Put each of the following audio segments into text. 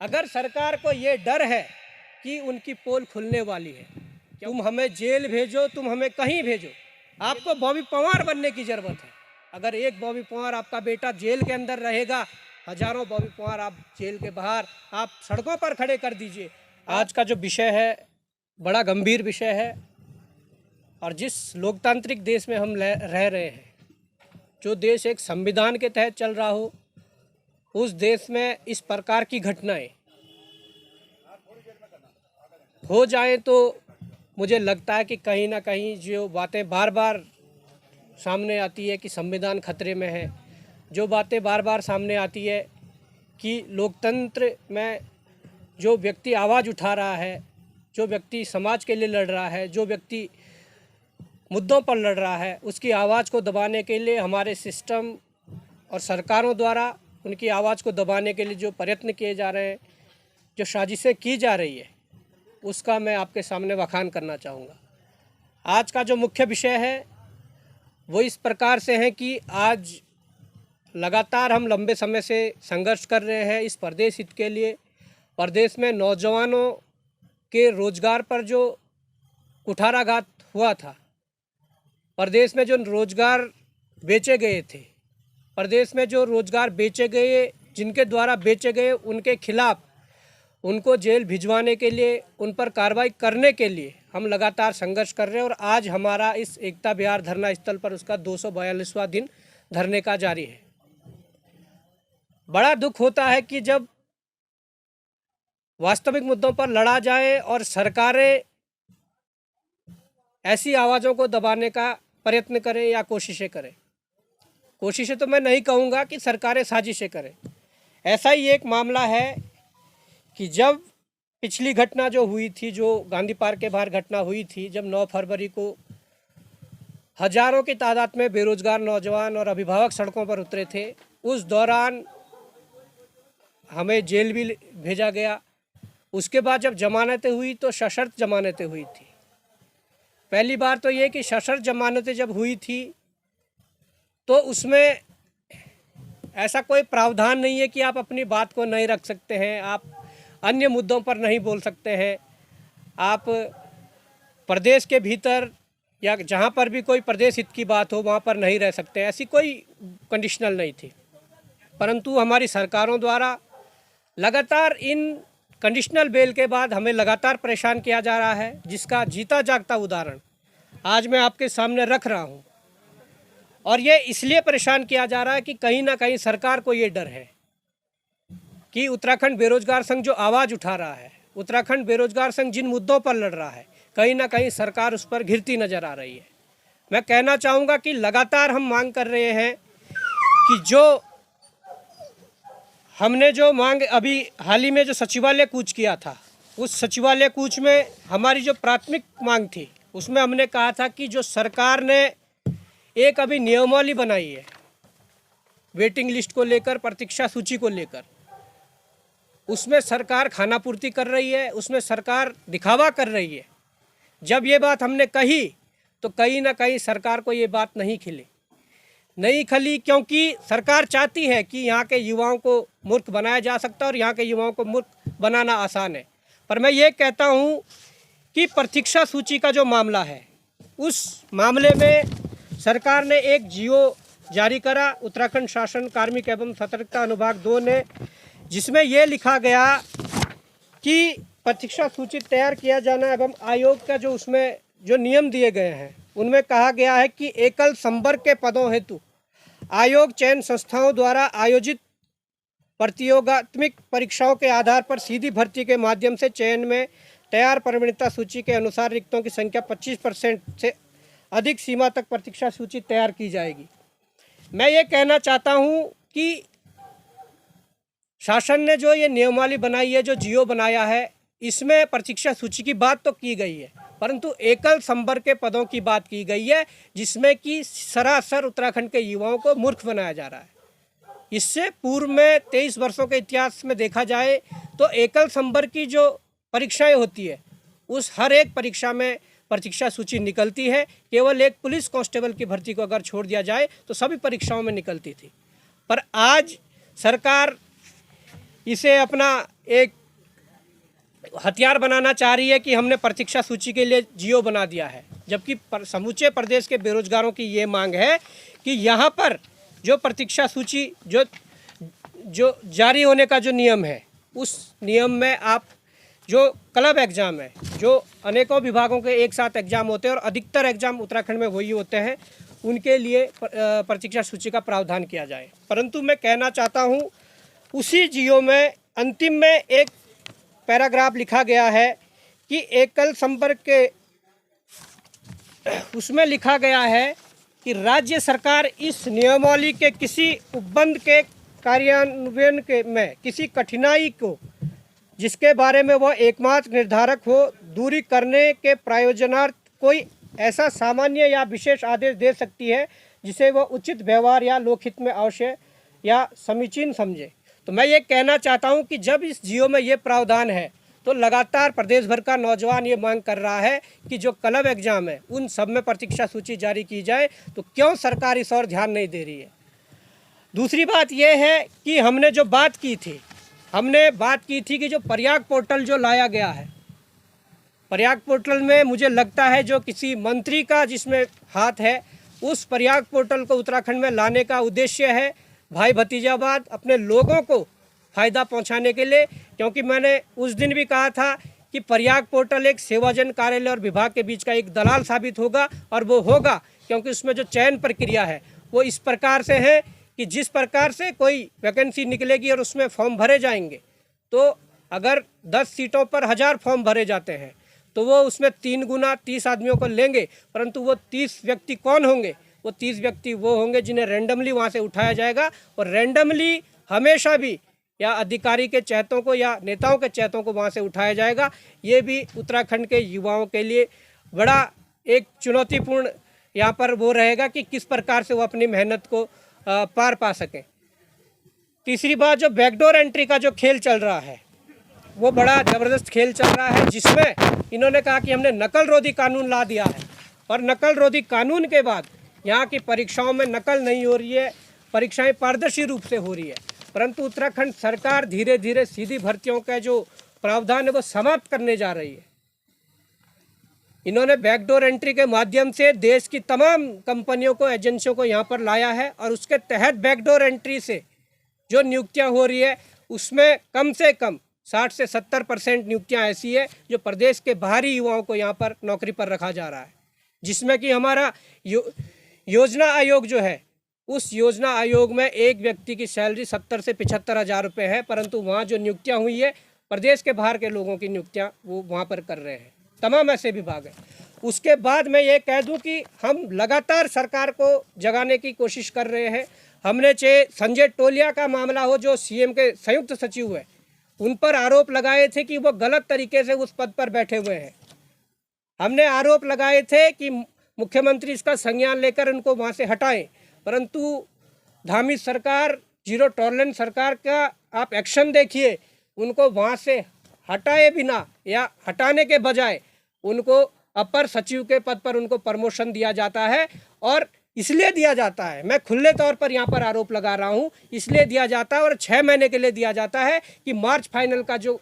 अगर सरकार को ये डर है कि उनकी पोल खुलने वाली है, तुम हमें जेल भेजो, तुम हमें कहीं भेजो, आपको बॉबी पवार बनने की ज़रूरत है। अगर एक बॉबी पवार आपका बेटा जेल के अंदर रहेगा, हजारों बॉबी पवार आप जेल के बाहर, आप सड़कों पर खड़े कर दीजिए। आज का जो विषय है बड़ा गंभीर विषय है, और जिस लोकतांत्रिक देश में हम रह रहे हैं, जो देश एक संविधान के तहत चल रहा हो, उस देश में इस प्रकार की घटनाएं हो जाए तो मुझे लगता है कि कहीं ना कहीं जो बातें बार बार सामने आती है कि संविधान खतरे में है, जो बातें बार बार सामने आती है कि लोकतंत्र में जो व्यक्ति आवाज़ उठा रहा है, जो व्यक्ति समाज के लिए लड़ रहा है, जो व्यक्ति मुद्दों पर लड़ रहा है, उसकी आवाज़ को दबाने के लिए हमारे सिस्टम और सरकारों द्वारा उनकी आवाज़ को दबाने के लिए जो प्रयत्न किए जा रहे हैं, जो साजिशें की जा रही है, उसका मैं आपके सामने बखान करना चाहूँगा। आज का जो मुख्य विषय है वो इस प्रकार से है कि आज लगातार हम लंबे समय से संघर्ष कर रहे हैं इस प्रदेश हित के लिए। प्रदेश में नौजवानों के रोजगार पर जो कुठाराघात हुआ था, प्रदेश में जो रोजगार बेचे गए थे, प्रदेश में जो रोजगार बेचे गए, जिनके द्वारा बेचे गए, उनके खिलाफ उनको जेल भिजवाने के लिए, उन पर कार्रवाई करने के लिए हम लगातार संघर्ष कर रहे हैं। और आज हमारा इस एकता विहार धरना स्थल पर उसका 242वां दिन धरने का जारी है। बड़ा दुख होता है कि जब वास्तविक मुद्दों पर लड़ा जाए और सरकारें ऐसी आवाज़ों को दबाने का प्रयत्न करें या कोशिशें करें। कोशिशें तो मैं नहीं कहूँगा कि सरकारें साजिशें करें। ऐसा ही एक मामला है कि जब पिछली घटना जो हुई थी, जो गांधी पार्क के बाहर घटना हुई थी, जब 9 फरवरी को हजारों की तादाद में बेरोजगार नौजवान और अभिभावक सड़कों पर उतरे थे, उस दौरान हमें जेल भी भेजा गया। उसके बाद जब जमानतें हुई तो सशर्त जमानतें हुई थी। पहली बार तो ये कि सशर्त जमानतें जब हुई थी तो उसमें ऐसा कोई प्रावधान नहीं है कि आप अपनी बात को नहीं रख सकते हैं, आप अन्य मुद्दों पर नहीं बोल सकते हैं, आप प्रदेश के भीतर या जहाँ पर भी कोई प्रदेश हित की बात हो वहाँ पर नहीं रह सकते, ऐसी कोई कंडीशनल नहीं थी। परंतु हमारी सरकारों द्वारा लगातार इन कंडीशनल बेल के बाद हमें लगातार परेशान किया जा रहा है, जिसका जीता जागता उदाहरण आज मैं आपके सामने रख रहा हूँ। और ये इसलिए परेशान किया जा रहा है कि कहीं ना कहीं सरकार को ये डर है कि उत्तराखंड बेरोजगार संघ जो आवाज़ उठा रहा है, उत्तराखंड बेरोजगार संघ जिन मुद्दों पर लड़ रहा है, कहीं ना कहीं सरकार उस पर घिरती नज़र आ रही है। मैं कहना चाहूँगा कि लगातार हम मांग कर रहे हैं कि जो हमने जो मांग अभी हाल ही में जो सचिवालय कूच किया था, उस सचिवालय कूच में हमारी जो प्राथमिक मांग थी, उसमें हमने कहा था कि जो सरकार ने एक अभी नियमावली बनाई है वेटिंग लिस्ट को लेकर, प्रतीक्षा सूची को लेकर, उसमें सरकार खानापूर्ति कर रही है, उसमें सरकार दिखावा कर रही है। जब ये बात हमने कही तो कहीं ना कहीं सरकार को ये बात नहीं खली, क्योंकि सरकार चाहती है कि यहाँ के युवाओं को मूर्ख बनाया जा सकता है और यहाँ के युवाओं को मूर्ख बनाना आसान है। पर मैं ये कहता हूँ कि प्रतीक्षा सूची का जो मामला है, उस मामले में सरकार ने एक जीओ जारी करा, उत्तराखंड शासन कार्मिक एवं सतर्कता अनुभाग 2 ने, जिसमें यह लिखा गया कि प्रतीक्षा सूची तैयार किया जाना एवं आयोग का जो उसमें जो नियम दिए गए हैं, उनमें कहा गया है कि एकल संवर्ग के पदों हेतु आयोग चयन संस्थाओं द्वारा आयोजित प्रतियोगात्मक परीक्षाओं के आधार पर सीधी भर्ती के माध्यम से चयन में तैयार प्रवीणता सूची के अनुसार रिक्तों की संख्या 25% से अधिक सीमा तक प्रतीक्षा सूची तैयार की जाएगी। मैं ये कहना चाहता हूँ कि शासन ने जो ये नियमावली बनाई है, जो जीओ बनाया है, इसमें प्रतीक्षा सूची की बात तो की गई है, परंतु एकल संवर्ग के पदों की बात की गई है, जिसमें कि सरासर उत्तराखंड के युवाओं को मूर्ख बनाया जा रहा है। इससे पूर्व में 23 वर्षों के इतिहास में देखा जाए तो एकल संवर्ग की जो परीक्षाएं होती है, उस हर एक परीक्षा में प्रतीक्षा सूची निकलती है। केवल एक पुलिस कांस्टेबल की भर्ती को अगर छोड़ दिया जाए तो सभी परीक्षाओं में निकलती थी। पर आज सरकार इसे अपना एक हथियार बनाना चाह रही है कि हमने प्रतीक्षा सूची के लिए जियो बना दिया है, जबकि समूचे प्रदेश के बेरोजगारों की ये मांग है कि यहाँ पर जो प्रतीक्षा सूची जो जारी होने का जो नियम है, उस नियम में आप जो क्लब एग्ज़ाम है, जो अनेकों विभागों के एक साथ एग्ज़ाम होते हैं और अधिकतर एग्ज़ाम उत्तराखंड में वही होते हैं, उनके लिए प्रतीक्षा सूची का प्रावधान किया जाए। परंतु मैं कहना चाहता हूँ, उसी जियो में अंतिम में एक पैराग्राफ लिखा गया है कि एकल संपर्क के, उसमें लिखा गया है कि राज्य सरकार इस नियमावली के किसी उपबंध के कार्यान्वयन के में किसी कठिनाई को जिसके बारे में वह एकमात्र निर्धारक हो, दूरी करने के प्रयोजनार्थ कोई ऐसा सामान्य या विशेष आदेश दे सकती है जिसे वह उचित व्यवहार या लोकहित में आवश्यक या समीचीन समझे। तो मैं ये कहना चाहता हूँ कि जब इस जियो में ये प्रावधान है, तो लगातार प्रदेश भर का नौजवान ये मांग कर रहा है कि जो क्लब एग्ज़ाम है उन सब में प्रतीक्षा सूची जारी की जाए, तो क्यों सरकार इस और ध्यान नहीं दे रही है। दूसरी बात यह है कि हमने बात की थी कि जो प्रयाग पोर्टल जो लाया गया है, प्रयाग पोर्टल में मुझे लगता है जो किसी मंत्री का जिसमें हाथ है, उस प्रयाग पोर्टल को उत्तराखंड में लाने का उद्देश्य है भाई भतीजावाद, अपने लोगों को फ़ायदा पहुंचाने के लिए। क्योंकि मैंने उस दिन भी कहा था कि प्रयाग पोर्टल एक सेवाजन कार्यालय और विभाग के बीच का एक दलाल साबित होगा, और वो होगा क्योंकि उसमें जो चयन प्रक्रिया है वो इस प्रकार से है कि जिस प्रकार से कोई वैकेंसी निकलेगी और उसमें फॉर्म भरे जाएंगे, तो अगर 10 सीटों पर 1000 फॉर्म भरे जाते हैं तो वो उसमें 3 गुना 30 आदमियों को लेंगे, परंतु वो 30 व्यक्ति कौन होंगे? वो 30 व्यक्ति वो होंगे जिन्हें रैंडमली वहाँ से उठाया जाएगा, और रैंडमली हमेशा भी या अधिकारी के चहेतों को या नेताओं के चहेतों को वहाँ से उठाया जाएगा। ये भी उत्तराखंड के युवाओं के लिए बड़ा एक चुनौतीपूर्ण यहाँ पर वो रहेगा कि किस प्रकार से वो अपनी मेहनत को पार पा सकें। तीसरी बात, जो बैकडोर एंट्री का जो खेल चल रहा है वो बड़ा ज़बरदस्त खेल चल रहा है, जिसमें इन्होंने कहा कि हमने नकल रोधी कानून ला दिया है, और नकल रोधी कानून के बाद यहाँ की परीक्षाओं में नकल नहीं हो रही है, परीक्षाएं पारदर्शी रूप से हो रही है। परंतु उत्तराखंड सरकार धीरे धीरे सीधी भर्तियों का जो प्रावधान है वो समाप्त करने जा रही है। इन्होंने बैकडोर एंट्री के माध्यम से देश की तमाम कंपनियों को, एजेंसियों को यहाँ पर लाया है, और उसके तहत बैकडोर एंट्री से जो नियुक्तियाँ हो रही है उसमें कम से कम 60 से 70% नियुक्तियाँ ऐसी है जो प्रदेश के बाहरी युवाओं को यहाँ पर नौकरी पर रखा जा रहा है, जिसमें कि हमारा योजना आयोग जो है, उस योजना आयोग में एक व्यक्ति की सैलरी 70 से 75 हज़ार रुपये है, परंतु वहाँ जो नियुक्तियाँ हुई है प्रदेश के बाहर के लोगों की नियुक्तियाँ वो वहाँ पर कर रहे हैं। तमाम ऐसे विभाग हैं। उसके बाद मैं ये कह दूं कि हम लगातार सरकार को जगाने की कोशिश कर रहे हैं। हमने चाहे संजय टोलिया का मामला हो, जो सीएम के संयुक्त सचिव है, उन पर आरोप लगाए थे कि वो गलत तरीके से उस पद पर बैठे हुए हैं। हमने आरोप लगाए थे कि मुख्यमंत्री इसका संज्ञान लेकर उनको वहाँ से हटाएं, परंतु धामी सरकार, जीरो टॉलरेंस सरकार का आप एक्शन देखिए। उनको वहाँ से हटाए बिना या हटाने के बजाय उनको अपर सचिव के पद पर उनको प्रमोशन दिया जाता है, और इसलिए दिया जाता है, मैं खुले तौर पर यहाँ पर आरोप लगा रहा हूँ, इसलिए दिया जाता है और 6 महीने के लिए दिया जाता है कि मार्च फाइनल का जो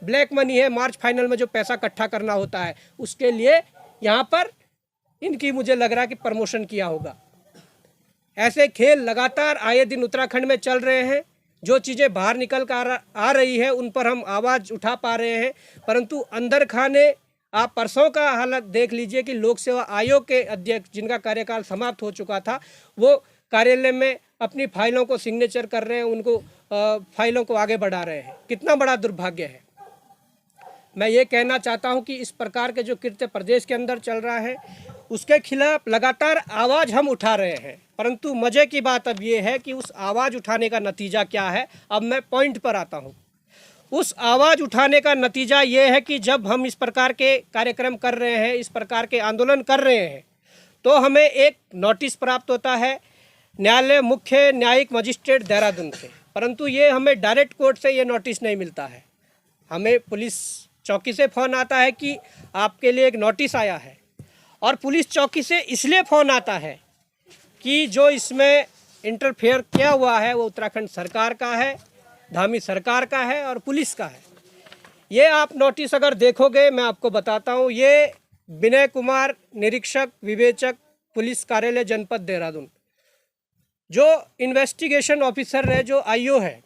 ब्लैक मनी है, मार्च फाइनल में जो पैसा इकट्ठा करना होता है, उसके लिए यहाँ पर इनकी मुझे लग रहा है कि प्रमोशन किया होगा। ऐसे खेल लगातार आए दिन उत्तराखंड में चल रहे हैं। जो चीज़ें बाहर निकल कर आ रही है उन पर हम आवाज़ उठा पा रहे हैं, परंतु अंदर खाने आप परसों का हालत देख लीजिए कि लोक सेवा आयोग के अध्यक्ष, जिनका कार्यकाल समाप्त हो चुका था, वो कार्यालय में अपनी फाइलों को सिग्नेचर कर रहे हैं, उनको फाइलों को आगे बढ़ा रहे हैं। कितना बड़ा दुर्भाग्य है। मैं ये कहना चाहता हूँ कि इस प्रकार के जो कृत्य प्रदेश के अंदर चल रहा है उसके खिलाफ लगातार आवाज़ हम उठा रहे हैं, परंतु मज़े की बात अब ये है कि उस आवाज़ उठाने का नतीजा क्या है। अब मैं पॉइंट पर आता हूँ। उस आवाज़ उठाने का नतीजा ये है कि जब हम इस प्रकार के कार्यक्रम कर रहे हैं, इस प्रकार के आंदोलन कर रहे हैं, तो हमें एक नोटिस प्राप्त होता है न्यायालय मुख्य न्यायिक मजिस्ट्रेट देहरादून से, परंतु ये हमें डायरेक्ट कोर्ट से ये नोटिस नहीं मिलता है। हमें पुलिस चौकी से फ़ोन आता है कि आपके लिए एक नोटिस आया है, और पुलिस चौकी से इसलिए फ़ोन आता है कि जो इसमें इंटरफेयर किया हुआ है वो उत्तराखंड सरकार का है, धामी सरकार का है और पुलिस का है। ये आप नोटिस अगर देखोगे, मैं आपको बताता हूँ, ये विनय कुमार, निरीक्षक विवेचक, पुलिस कार्यालय जनपद देहरादून, जो इन्वेस्टिगेशन ऑफिसर है, जो आईओ है,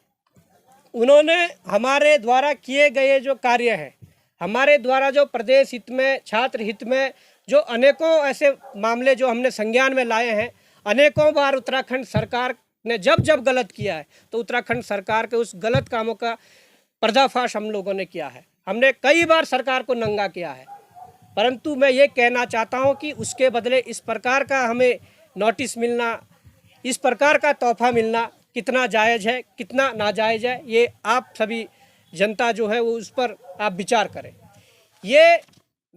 उन्होंने हमारे द्वारा किए गए जो कार्य हैं, हमारे द्वारा जो प्रदेश हित में, छात्र हित में जो अनेकों ऐसे मामले जो हमने संज्ञान में लाए हैं, अनेकों बार उत्तराखंड सरकार ने जब जब गलत किया है तो उत्तराखंड सरकार के उस गलत कामों का पर्दाफाश हम लोगों ने किया है। हमने कई बार सरकार को नंगा किया है, परंतु मैं ये कहना चाहता हूँ कि उसके बदले इस प्रकार का हमें नोटिस मिलना, इस प्रकार का तोहफा मिलना कितना जायज़ है, कितना नाजायज़ है, ये आप सभी जनता जो है वो उस पर आप विचार करें। ये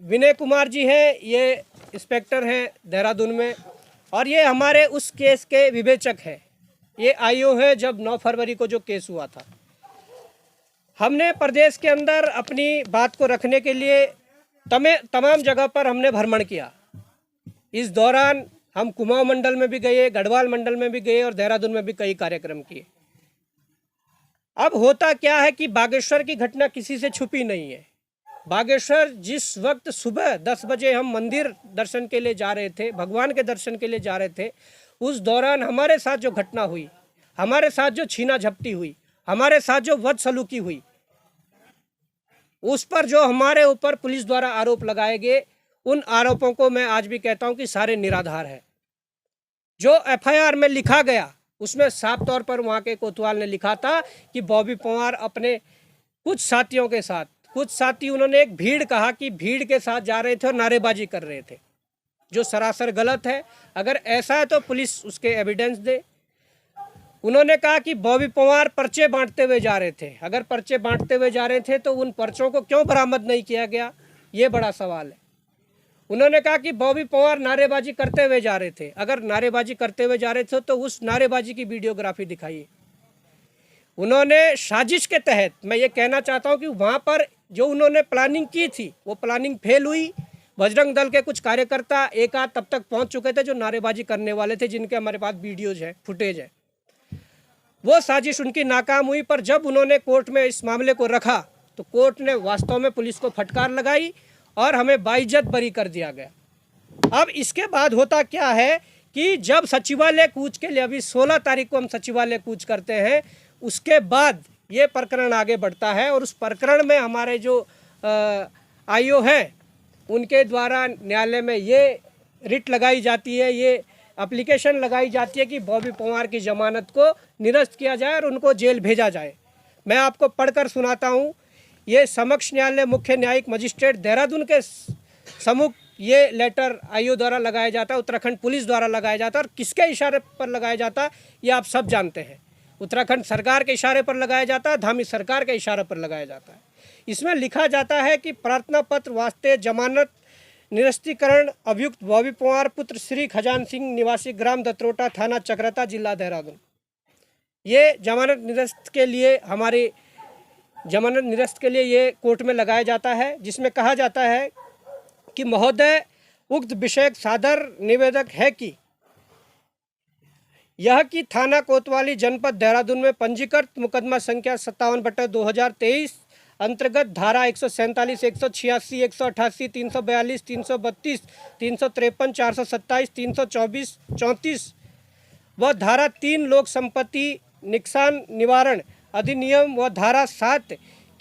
विनय कुमार जी हैं, ये इंस्पेक्टर हैं देहरादून में, और ये हमारे उस केस के विवेचक हैं। ये आईओ है जब 9 फरवरी को जो केस हुआ था। हमने प्रदेश के अंदर अपनी बात को रखने के लिए तमाम जगह पर हमने भ्रमण किया। इस दौरान हम कुमाऊं मंडल में भी गए, गढ़वाल मंडल में भी गए और देहरादून में भी कई कार्यक्रम किए। अब होता क्या है कि बागेश्वर की घटना किसी से छुपी नहीं है। बागेश्वर जिस वक्त सुबह 10 बजे हम मंदिर दर्शन के लिए जा रहे थे, भगवान के दर्शन के लिए जा रहे थे, उस दौरान हमारे साथ जो घटना हुई, हमारे साथ जो छीना झपटी हुई, हमारे साथ जो बदसलूकी हुई, उस पर जो हमारे ऊपर पुलिस द्वारा आरोप लगाए गए, उन आरोपों को मैं आज भी कहता हूं कि सारे निराधार है। जो एफआईआर में लिखा गया उसमें साफ तौर पर वहां के कोतवाल ने लिखा था कि बॉबी पंवार अपने कुछ साथियों के साथ, कुछ साथी उन्होंने एक भीड़ कहा कि भीड़ के साथ जा रहे थे और नारेबाजी कर रहे थे, जो सरासर गलत है। अगर ऐसा है तो पुलिस उसके एविडेंस दे। उन्होंने कहा कि बॉबी पंवार पर्चे बांटते हुए जा रहे थे। अगर पर्चे बांटते हुए जा रहे थे तो उन पर्चों को क्यों बरामद नहीं किया गया, ये बड़ा सवाल है। उन्होंने कहा कि बॉबी पंवार नारेबाजी करते हुए जा रहे थे। अगर नारेबाजी करते हुए जा रहे थे तो उस नारेबाजी की वीडियोग्राफी दिखाइए। उन्होंने साजिश के तहत, मैं ये कहना चाहता हूँ कि वहाँ पर जो उन्होंने प्लानिंग की थी वो प्लानिंग फेल हुई। बजरंग दल के कुछ कार्यकर्ता एक आध तब तक पहुँच चुके थे जो नारेबाजी करने वाले थे, जिनके हमारे पास वीडियोज है, फुटेज है। वो साजिश उनकी नाकाम हुई, पर जब उन्होंने कोर्ट में इस मामले को रखा तो कोर्ट ने वास्तव में पुलिस को फटकार लगाई और हमें बाइज्जत बरी कर दिया गया। अब इसके बाद होता क्या है कि जब सचिवालय कूच के लिए, अभी 16 तारीख को हम सचिवालय कूच करते हैं, उसके बाद ये प्रकरण आगे बढ़ता है और उस प्रकरण में हमारे जो आईओ हैं उनके द्वारा न्यायालय में ये रिट लगाई जाती है, ये एप्लीकेशन लगाई जाती है कि बॉबी पंवार की जमानत को निरस्त किया जाए और उनको जेल भेजा जाए। मैं आपको पढ़कर सुनाता हूँ। ये समक्ष न्यायालय मुख्य न्यायिक मजिस्ट्रेट देहरादून के सम्मुख ये लेटर आईओ द्वारा लगाया जाता है, उत्तराखंड पुलिस द्वारा लगाया जाता है। और किसके इशारे पर लगाया जाता है ये आप सब जानते हैं। उत्तराखंड सरकार के इशारे पर लगाया जाता है, धामी सरकार के इशारे पर लगाया जाता है। इसमें लिखा जाता है कि प्रार्थना पत्र वास्ते जमानत निरस्तीकरण अभियुक्त बॉबी पंवार पुत्र श्री खजान सिंह निवासी ग्राम दत्रोटा थाना चक्राता जिला देहरादून। ये जमानत निरस्त के लिए ये कोर्ट में लगाया जाता है, जिसमें कहा जाता है कि महोदय उक्त विषय सादर निवेदक है कि यह कि थाना कोतवाली जनपद देहरादून में पंजीकृत मुकदमा संख्या 57/2023 अंतर्गत धारा 147, 186, 188, 342, 332, 353, 427, 324, 34 व धारा 3 लोक संपत्ति नुकसान निवारण अधिनियम व धारा 7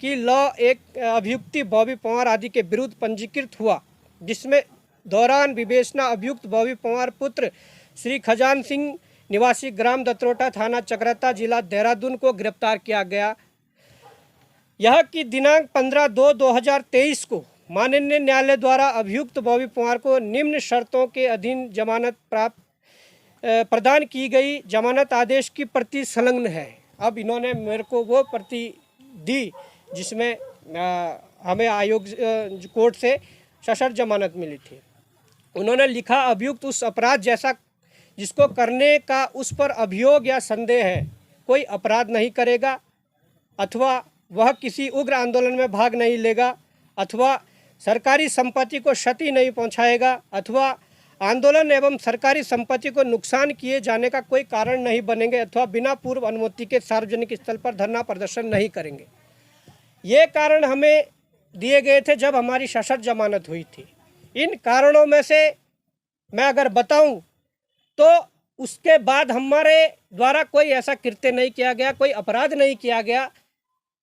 की लॉ एक अभियुक्ति बॉबी पंवार आदि के विरुद्ध पंजीकृत हुआ, जिसमें दौरान विवेचना अभियुक्त बॉबी पंवार पुत्र श्री खजान सिंह निवासी ग्राम दत्रोटा थाना चक्राता जिला देहरादून को गिरफ्तार किया गया। यह कि दिनांक 15/2/2023 को माननीय न्यायालय द्वारा अभियुक्त बॉबी पंवार को निम्न शर्तों के अधीन जमानत प्रदान की गई। जमानत आदेश की प्रति संलग्न है। अब इन्होंने मेरे को वो प्रति दी जिसमें हमें आयोग कोर्ट से सशर्त जमानत मिली थी। उन्होंने लिखा अभियुक्त उस अपराध जैसा जिसको करने का उस पर अभियोग या संदेह है कोई अपराध नहीं करेगा, अथवा वह किसी उग्र आंदोलन में भाग नहीं लेगा, अथवा सरकारी संपत्ति को क्षति नहीं पहुंचाएगा, अथवा आंदोलन एवं सरकारी संपत्ति को नुकसान किए जाने का कोई कारण नहीं बनेंगे अथवा बिना पूर्व अनुमति के सार्वजनिक स्थल पर धरना प्रदर्शन नहीं करेंगे। ये कारण हमें दिए गए थे जब हमारी सशर्त जमानत हुई थी। इन कारणों में से मैं अगर बताऊं तो उसके बाद हमारे द्वारा कोई ऐसा कृत्य नहीं किया गया, कोई अपराध नहीं किया गया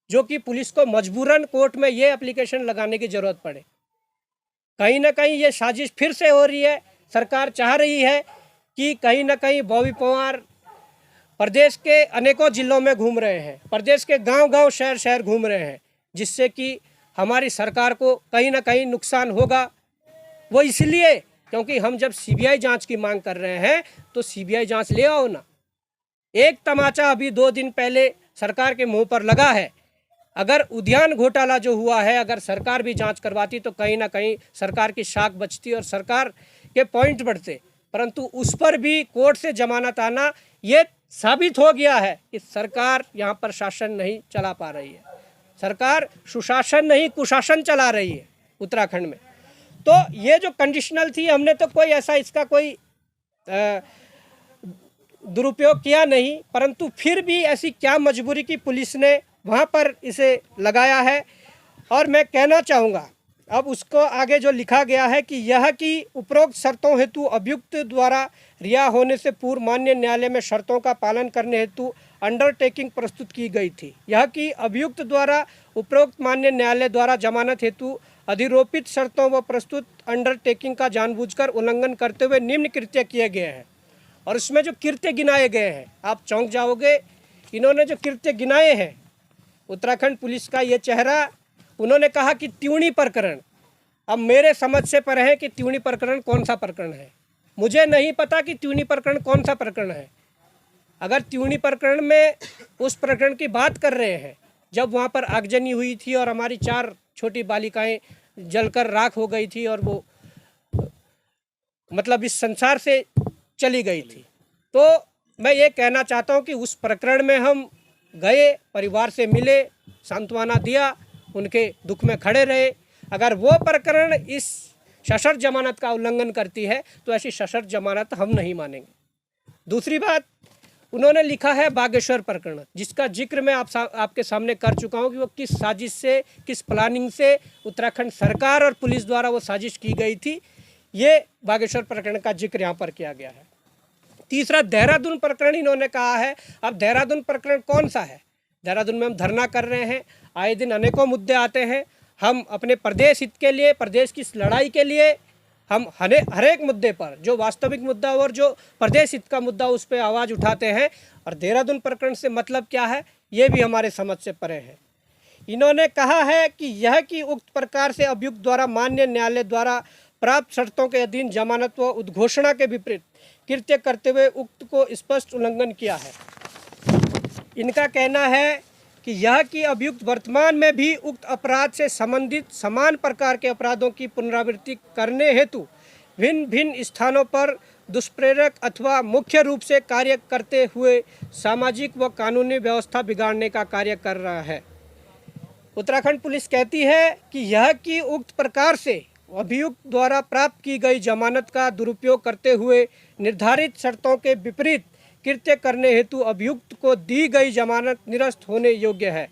जो कि पुलिस को मजबूरन कोर्ट में ये एप्लीकेशन लगाने की ज़रूरत पड़े। कहीं ना कहीं ये साजिश फिर से हो रही है। सरकार चाह रही है कि कहीं ना कहीं बॉबी पवार प्रदेश के अनेकों जिलों में घूम रहे हैं, प्रदेश के गांव-गांव शहर-शहर घूम रहे हैं, जिससे कि हमारी सरकार को कहीं ना कहीं नुकसान होगा। वो इसलिए क्योंकि हम जब सीबीआई जांच की मांग कर रहे हैं तो सीबीआई जांच ले आओ ना। एक तमाचा अभी 2 दिन पहले सरकार के मुंह पर लगा है। अगर उद्यान घोटाला जो हुआ है, अगर सरकार भी जांच करवाती तो कहीं ना कहीं सरकार की साख बचती और सरकार के पॉइंट बढ़ते, परंतु उस पर भी कोर्ट से जमानत आना ये साबित हो गया है कि सरकार यहाँ पर शासन नहीं चला पा रही है। सरकार सुशासन नहीं कुशासन चला रही है उत्तराखंड में। तो ये जो कंडीशनल थी, हमने तो कोई ऐसा इसका कोई दुरुपयोग किया नहीं, परंतु फिर भी ऐसी क्या मजबूरी की पुलिस ने वहाँ पर इसे लगाया है। और मैं कहना चाहूँगा अब उसको आगे जो लिखा गया है कि यह कि उपरोक्त शर्तों हेतु अभियुक्त द्वारा रिहा होने से पूर्व मान्य न्यायालय में शर्तों का पालन करने हेतु अंडरटेकिंग प्रस्तुत की गई थी। यह कि अभियुक्त द्वारा उपरोक्त मान्य न्यायालय द्वारा जमानत हेतु अधिरोपित शर्तों व प्रस्तुत अंडरटेकिंग का जानबूझकर उल्लंघन करते हुए निम्न कृत्य किए गए हैं। और इसमें जो कृत्य गिनाए गए हैं आप चौंक जाओगे। इन्होंने जो कृत्य गिनाए हैं, उत्तराखंड पुलिस का ये चेहरा, उन्होंने कहा कि त्यूणी प्रकरण। अब मेरे समझ से पर है कि त्यूणी प्रकरण कौन सा प्रकरण है, मुझे नहीं पता कि त्यूणी प्रकरण कौन सा प्रकरण है। अगर त्यूणी प्रकरण में उस प्रकरण की बात कर रहे हैं जब वहाँ पर आगजनी हुई थी और हमारी 4 छोटी बालिकाएं जलकर राख हो गई थी और वो मतलब इस संसार से चली गई थी, तो मैं ये कहना चाहता हूँ कि उस प्रकरण में हम गए, परिवार से मिले, सांत्वना दिया, उनके दुख में खड़े रहे। अगर वो प्रकरण इस सशर्त जमानत का उल्लंघन करती है तो ऐसी सशर्त जमानत हम नहीं मानेंगे। दूसरी बात, उन्होंने लिखा है बागेश्वर प्रकरण, जिसका जिक्र मैं आपके सामने कर चुका हूँ कि वो किस साजिश से, किस प्लानिंग से उत्तराखंड सरकार और पुलिस द्वारा वो साजिश की गई थी। ये बागेश्वर प्रकरण का जिक्र यहाँ पर किया गया है। तीसरा, देहरादून प्रकरण इन्होंने कहा है। अब देहरादून प्रकरण कौन सा है? देहरादून में हम धरना कर रहे हैं, आए दिन अनेकों मुद्दे आते हैं। हम अपने प्रदेश हित के लिए, प्रदेश की लड़ाई के लिए हम हर एक मुद्दे पर जो वास्तविक मुद्दा और जो प्रदेश हित का मुद्दा उस पर आवाज़ उठाते हैं। और देहरादून प्रकरण से मतलब क्या है ये भी हमारे समझ से परे है। इन्होंने कहा है कि यह कि उक्त प्रकार से अभियुक्त द्वारा मान्य न्यायालय द्वारा प्राप्त शर्तों के अधीन जमानत व उद्घोषणा के विपरीत कृत्य करते हुए उक्त को स्पष्ट उल्लंघन किया है। इनका कहना है कि यह कि अभियुक्त वर्तमान में भी उक्त अपराध से संबंधित समान प्रकार के अपराधों की पुनरावृत्ति करने हेतु भिन्न भिन्न स्थानों पर दुष्प्रेरक अथवा मुख्य रूप से कार्य करते हुए सामाजिक व कानूनी व्यवस्था बिगाड़ने का कार्य कर रहा है। उत्तराखंड पुलिस कहती है कि यह कि उक्त प्रकार से अभियुक्त द्वारा प्राप्त की गई जमानत का दुरुपयोग करते हुए निर्धारित शर्तों के विपरीत कृत्य करने हेतु अभियुक्त को दी गई जमानत निरस्त होने योग्य है।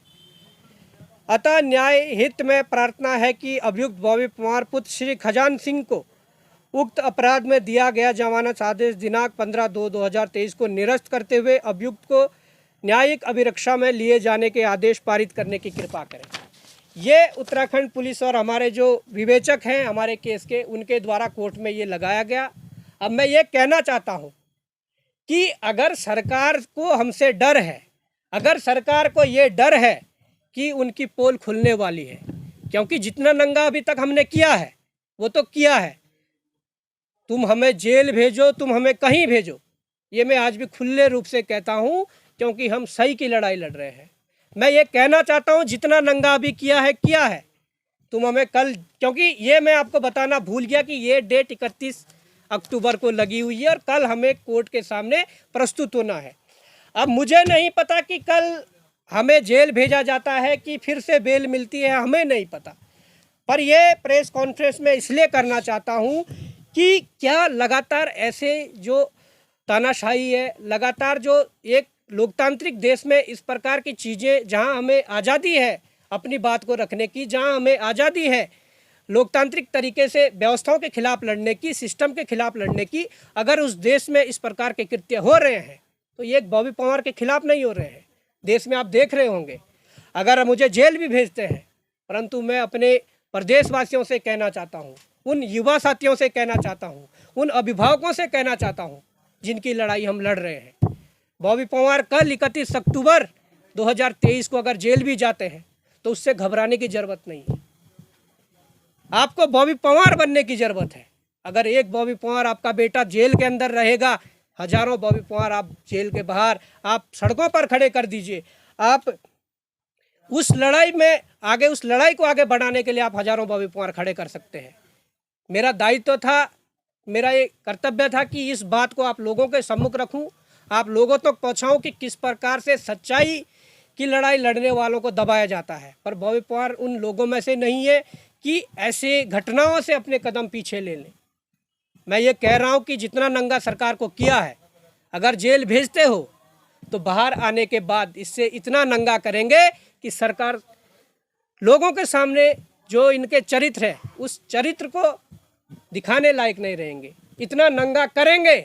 अतः न्याय हित में प्रार्थना है कि अभियुक्त बॉबी पवार पुत्र श्री खजान सिंह को उक्त अपराध में दिया गया जमानत आदेश दिनांक 15/2/2023 को निरस्त करते हुए अभियुक्त को न्यायिक अभिरक्षा में लिए जाने के आदेश पारित करने की कृपा करें। ये उत्तराखंड पुलिस और हमारे जो विवेचक हैं हमारे केस के, उनके द्वारा कोर्ट में ये लगाया गया। अब मैं ये कहना चाहता हूँ कि अगर सरकार को हमसे डर है, अगर सरकार को ये डर है कि उनकी पोल खुलने वाली है, क्योंकि जितना नंगा अभी तक हमने किया है वो तो किया है, तुम हमें जेल भेजो, तुम हमें कहीं भेजो, ये मैं आज भी खुले रूप से कहता हूँ, क्योंकि हम सही की लड़ाई लड़ रहे हैं। मैं ये कहना चाहता हूँ जितना नंगा अभी किया है, तुम हमें कल, क्योंकि ये मैं आपको बताना भूल गया कि ये डेट 31 अक्टूबर को लगी हुई है और कल हमें कोर्ट के सामने प्रस्तुत होना है। अब मुझे नहीं पता कि कल हमें जेल भेजा जाता है कि फिर से बेल मिलती है, हमें नहीं पता। पर ये प्रेस कॉन्फ्रेंस में इसलिए करना चाहता हूँ कि क्या लगातार ऐसे जो तानाशाही है, लगातार जो एक लोकतांत्रिक देश में इस प्रकार की चीज़ें, जहां हमें आज़ादी है अपनी बात को रखने की, जहां हमें आज़ादी है लोकतांत्रिक तरीके से व्यवस्थाओं के खिलाफ लड़ने की, सिस्टम के खिलाफ लड़ने की, अगर उस देश में इस प्रकार के कृत्य हो रहे हैं तो ये एक बॉबी पवार के खिलाफ नहीं हो रहे हैं। देश में आप देख रहे होंगे, अगर मुझे जेल भी भेजते हैं, परंतु मैं अपने प्रदेशवासियों से कहना चाहता हूँ, उन युवा साथियों से कहना चाहता हूँ, उन अभिभावकों से कहना चाहता हूँ जिनकी लड़ाई हम लड़ रहे हैं। बॉबी पवार कल 31 अक्टूबर 2023 को अगर जेल भी जाते हैं तो उससे घबराने की ज़रूरत नहीं है। आपको बॉबी पवार बनने की ज़रूरत है। अगर एक बॉबी पवार आपका बेटा जेल के अंदर रहेगा, हजारों बॉबी पवार आप जेल के बाहर, आप सड़कों पर खड़े कर दीजिए। आप उस लड़ाई में आगे, उस लड़ाई को आगे बढ़ाने के लिए आप हजारों बॉबी पवार खड़े कर सकते हैं। मेरा दायित्व था, मेरा ये कर्तव्य था कि इस बात को आप लोगों के सम्मुख रखूं, आप लोगों तक पहुंचाऊं कि किस प्रकार से सच्चाई की लड़ाई लड़ने वालों को दबाया जाता है। पर बॉबी पवार उन लोगों में से नहीं है कि ऐसे घटनाओं से अपने कदम पीछे ले लें। मैं ये कह रहा हूँ कि जितना नंगा सरकार को किया है, अगर जेल भेजते हो तो बाहर आने के बाद इससे इतना नंगा करेंगे कि सरकार लोगों के सामने जो इनके चरित्र है, उस चरित्र को दिखाने लायक नहीं रहेंगे। इतना नंगा करेंगे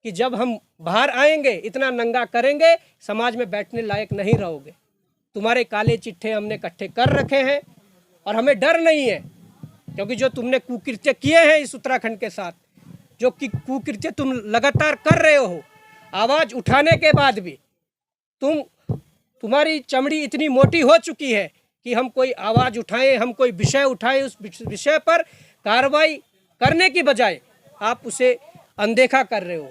कि जब हम बाहर आएंगे, इतना नंगा करेंगे, समाज में बैठने लायक नहीं रहोगे। तुम्हारे काले चिट्ठे हमने इकट्ठे कर रखे हैं और हमें डर नहीं है, क्योंकि जो तुमने कुकृत्य किए हैं इस उत्तराखंड के साथ, जो कि कुकृत्य तुम लगातार कर रहे हो, आवाज़ उठाने के बाद भी तुम्हारी चमड़ी इतनी मोटी हो चुकी है कि हम कोई आवाज़ उठाएं, हम कोई विषय उठाएं, उस विषय पर कार्रवाई करने की बजाय आप उसे अनदेखा कर रहे हो।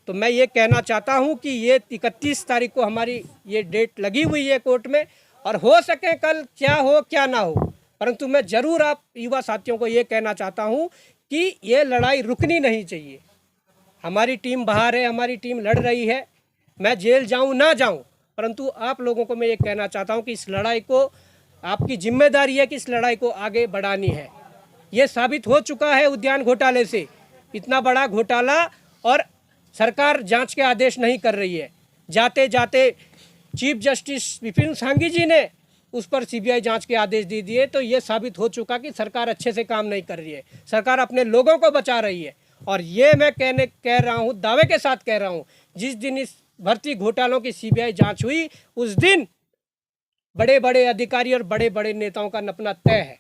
तो मैं ये कहना चाहता हूँ कि ये 31 तारीख को हमारी ये डेट लगी हुई है कोर्ट में, और हो सके कल क्या हो क्या ना हो, परंतु मैं ज़रूर आप युवा साथियों को ये कहना चाहता हूँ कि ये लड़ाई रुकनी नहीं चाहिए। हमारी टीम बाहर है, हमारी टीम लड़ रही है, मैं जेल जाऊँ ना जाऊँ, परंतु आप लोगों को मैं ये कहना चाहता हूँ कि इस लड़ाई को, आपकी जिम्मेदारी है कि इस लड़ाई को आगे बढ़ानी है। ये साबित हो चुका है उद्यान घोटाले से, इतना बड़ा घोटाला, और सरकार जांच के आदेश नहीं कर रही है। जाते जाते चीफ जस्टिस विपिन सांघी जी ने उस पर सीबीआई जांच के आदेश दे दिए। तो ये साबित हो चुका कि सरकार अच्छे से काम नहीं कर रही है, सरकार अपने लोगों को बचा रही है। और ये मैं कह रहा हूँ, दावे के साथ कह रहा हूँ, जिस दिन इस भर्ती घोटालों की सीबीआई जांच हुई, उस दिन बड़े बड़े अधिकारी और बड़े बड़े नेताओं का नपना तय है।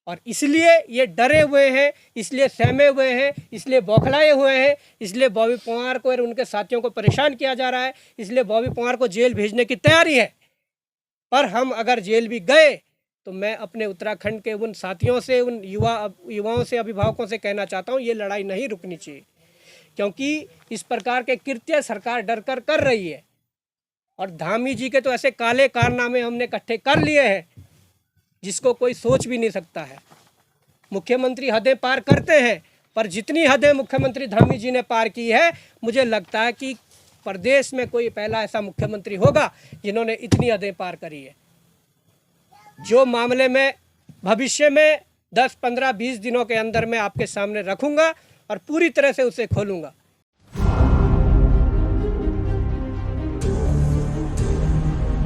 और इसलिए ये डरे हुए हैं, इसलिए सहमे हुए हैं, इसलिए बौखलाए हुए हैं, इसलिए बॉबी पवार को और उनके साथियों को परेशान किया जा रहा है, इसलिए बॉबी पवार को जेल भेजने की तैयारी है। पर हम अगर जेल भी गए तो मैं अपने उत्तराखंड के उन साथियों से, उन युवाओं से, अभिभावकों से कहना चाहता हूँ, ये लड़ाई नहीं रुकनी चाहिए, क्योंकि इस प्रकार के कृत्य सरकार डर कर रही है। और धामी जी के तो ऐसे काले कारनामे हमने इकट्ठे कर लिए हैं जिसको कोई सोच भी नहीं सकता है। मुख्यमंत्री हदें पार करते हैं, पर जितनी हदें मुख्यमंत्री धामी जी ने पार की है, मुझे लगता है कि प्रदेश में कोई पहला ऐसा मुख्यमंत्री होगा जिन्होंने इतनी हदें पार करी है। जो मामले में भविष्य में 10, 15, 20 दिनों के अंदर मैं आपके सामने रखूंगा और पूरी तरह से उसे खोलूंगा।